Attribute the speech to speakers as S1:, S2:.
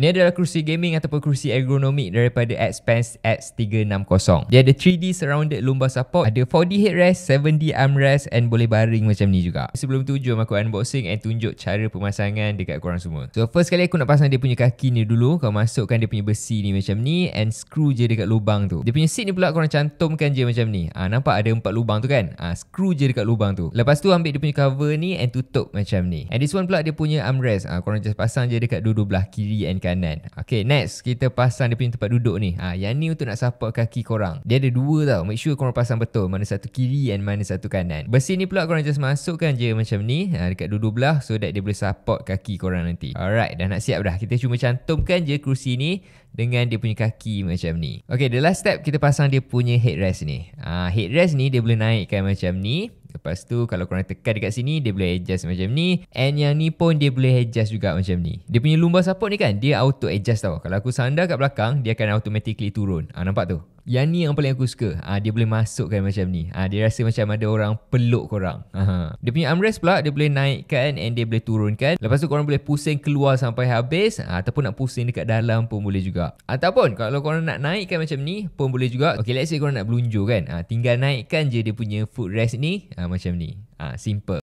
S1: Ni adalah kerusi gaming ataupun kerusi ergonomik daripada Xpence X360. Dia ada 3D surrounded lumbar support, ada 4D headrest, 7D armrest and boleh baring macam ni juga. Sebelum tu jom aku unboxing and tunjuk cara pemasangan dekat korang semua. So first kali aku nak pasang dia punya kaki ni dulu. Kau masukkan dia punya besi ni macam ni and screw je dekat lubang tu. Dia punya seat ni pula korang cantumkan je macam ni. Nampak ada 4 lubang tu kan? Screw je dekat lubang tu. Lepas tu ambil dia punya cover ni and tutup macam ni. And this one pula dia punya armrest. Korang just pasang je dekat dua-dua belah kiri and kanan. Okay, next kita pasang dia punya tempat duduk ni. Yang ni untuk nak support kaki korang. Dia ada dua tau. Make sure korang pasang betul. Mana satu kiri and mana satu kanan. Besi ni pula korang just masukkan je macam ni. Dekat dua-dua belah so that dia boleh support kaki korang nanti. Alright, dah nak siap dah. Kita cuma cantumkan je kerusi ni dengan dia punya kaki macam ni. Okay, the last step kita pasang dia punya headrest ni. Headrest ni dia boleh naikkan macam ni. Lepas tu kalau korang tekan dekat sini dia boleh adjust macam ni. And yang ni pun dia boleh adjust juga macam ni. Dia punya lumbar support ni kan dia auto adjust tau. Kalau aku sandar kat belakang dia akan automatically turun. Nampak tu? Yang ni yang paling aku suka. Dia boleh masukkan macam ni. Dia rasa macam ada orang peluk korang. Dia punya armrest pula dia boleh naikkan and dia boleh turunkan. Lepas tu korang boleh pusing keluar sampai habis. Ataupun nak pusing dekat dalam pun boleh juga. Ataupun kalau korang nak naikkan macam ni pun boleh juga. Okay, let's say korang nak belunjuk kan. Tinggal naikkan je dia punya footrest ni. Macam ni. Simple.